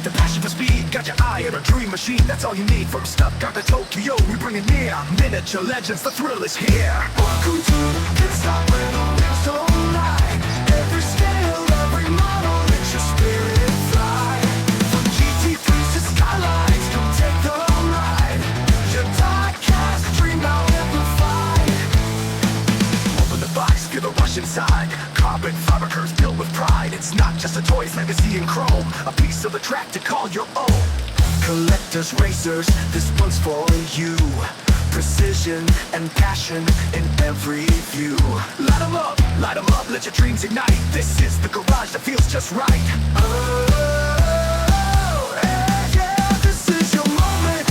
with the passion for speed. Got your eye on a dream machine, that's all you need. From Stuttgart to Tokyo, we bring it near. Miniature legends, the thrill is here. Welcome to the pit stop where the wheels don't lie. Every scale, every model, let your spirit fly. From GT3s to skylines, come take the ride. Your diecast dream now amplified. Open the box, feel the rush inside. Carbon fiber curves built with pride. It's not just a toy, it's legacy in chrome. A piece of the track to call your own. Collectors, racers, this one's for you. Precision and passion in every view. Light 'em up, let your dreams ignite. This is the garage that feels just right. Oh, yeah, this is your moment.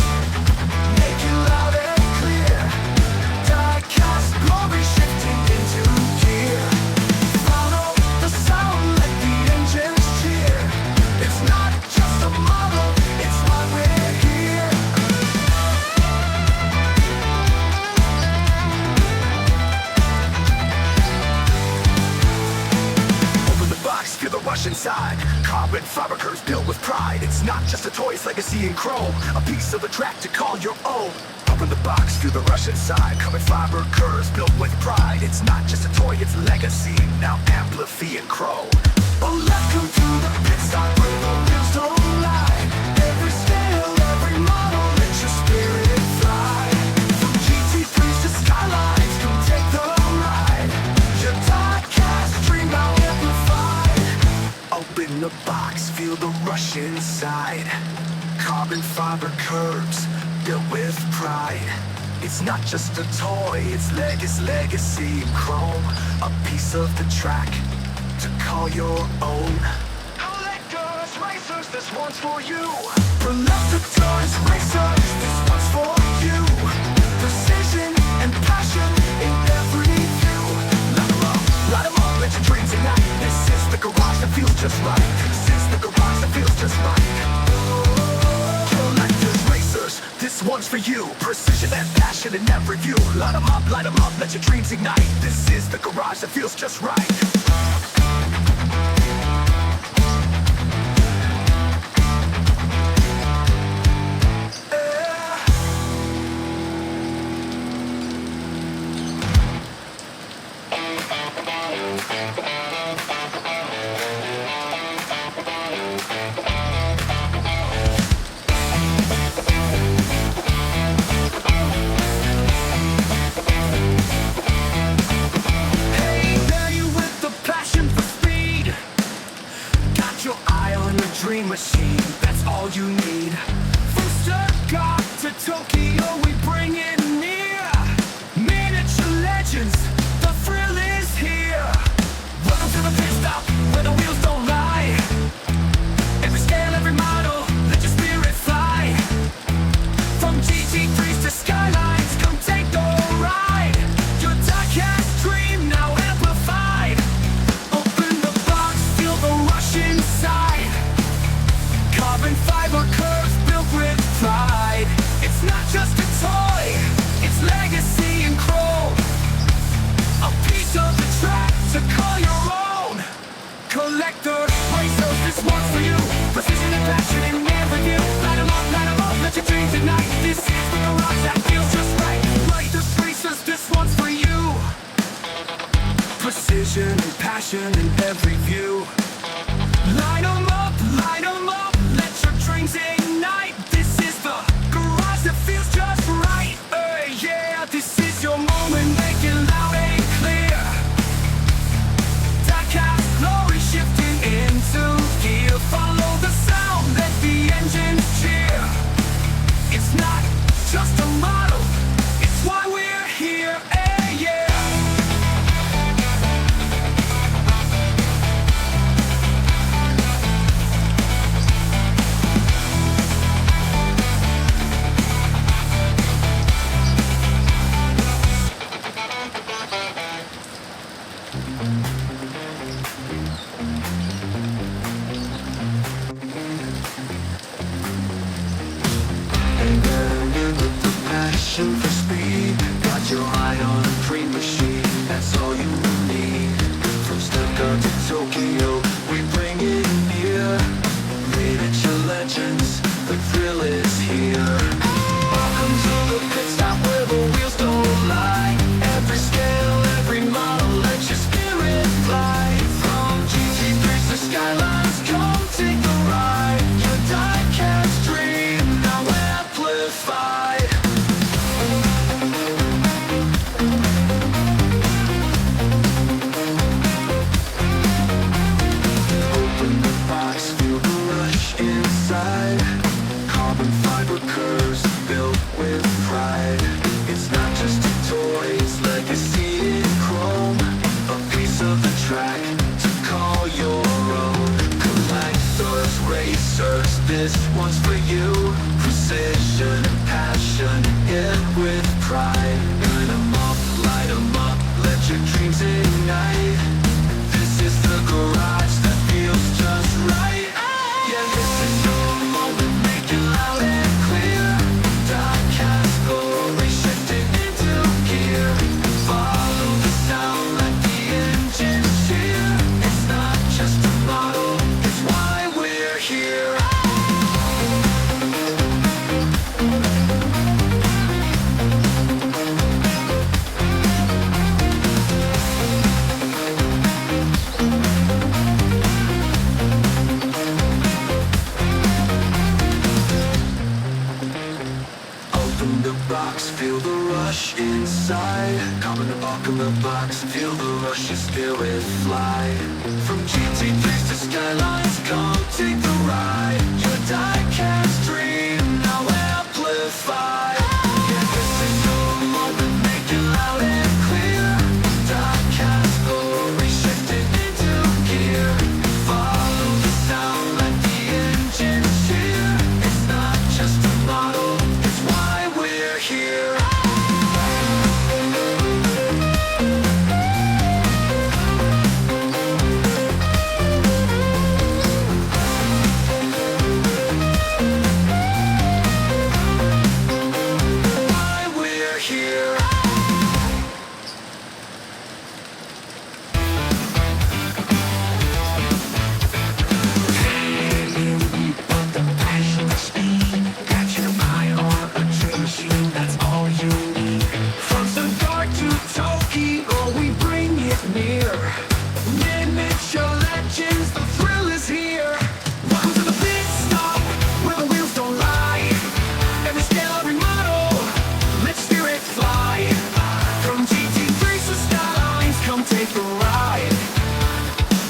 Make it loud and clear. Diecast glory shifting into gear. Follow the sound, let the engines cheer. It's not just a model, it's why we're here. Open the box, feel the rush inside. Carbon fiber curves built with pride. It's not just a toy, it's legacy in chrome. A piece of the track to call your own. Open the box, feel the rush inside. Carbon fiber curves built with pride. It's not just a toy, it's legacy. Now amplify and chrome. Welcome to the pit stop where the wheels don't lie. Every scale, every model, let your spirit fly. From GT3s to skylines, come take the ride. Your diecast dream now amplified. Open the box, feel the rush inside. Carbon fiber curves built with pride. It's not just a toy, it's legacy in chrome. A piece of the track to call your own. Collectors, racers, this one's for you. Collectors, racers, this one's for you. Precision and passion in every view. Light 'em up, let your dreams ignite. This is the garage that feels just right. This is the garage that feels just right. Collectors, racers, this one's for you. Precision and passion in every view. Light 'em up, let your dreams ignite. This is the garage that feels just right. Dream machine, that's all you need. From Stuttgart to Tokyo, we bring it near. Miniature legends, the thrill is here. Welcome to the pit stop where the wheels don't lie. Every scale, every model, let your spirit fly. From GT3s to skylines, come take the ride. Your diecast dream now amplified. Open the box, feel the rush inside. Carbon fiber curves built with pride. It's not just a toy, it's legacy in chrome. A piece of the track to call your own. Collector, racers, this one's for you. Precision and passion in every view. Light 'em up, let your dreams ignite. This is the garage that feels just right. Lighters, racers, this one's for you. Precision and passion in every view. Line 'em up, let your dreams ignite. This is the garage that feels just right. Yeah, this is your moment, make it loud and clear. Diecast glory shifting into gear. Follow the sound, let the engines cheer. It's not just a model, it's why we're here. Yeah. Passion for speed, got your eye on a dream machine. That's all you need. From Stuttgart to Tokyo, we bring it near. Miniature legends. racers, this one's for you. Precision and passion, hit with pride. Burn 'em up, light 'em up, let your dreams ignite. This is the garage that feels just right. Yeah, this is your moment, make it loud and clear. Diecast glory shifting into gear. Follow the sound, let the engine cheer. It's not just a model, it's why we're here. Open the box, feel the rush inside. Come in the box, feel the rush, your spirit fly. From GT3s to skylines, come take the ride. Your diecast dream, now amplified. Yeah, this is your moment, make it loud and clear. Diecast glory shifting into gear. Follow the sound, let the engine cheer. It's not just a model, it's why we're here. Why we're here. But the passion, the speed, got your eye on a dream machine, that's all you need. From the dark to Tokyo, we bring it near. Miniature legends, the thrill is here. Welcome to the pit stop, where the wheels don't lie. Every scale, every model, let your spirit fly. From GT3s to skylines, come take a ride.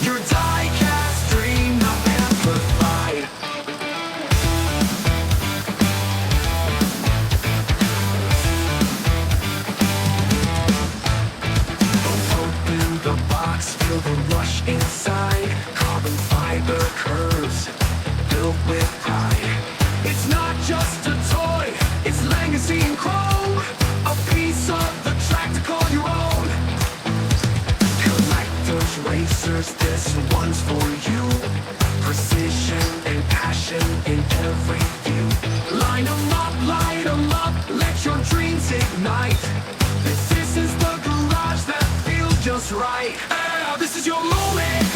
Your diecast dream, now amplified. Open the box, feel the rush inside. Carbon fiber curves, built with pride. It's not just a toy, it's legacy and chrome. A piece of the track to call your own. Collectors, racers, this one's for you. Precision and passion in every view. Line 'em up, light 'em up, let your dreams ignite. This is the garage that feels just right. This is your moment.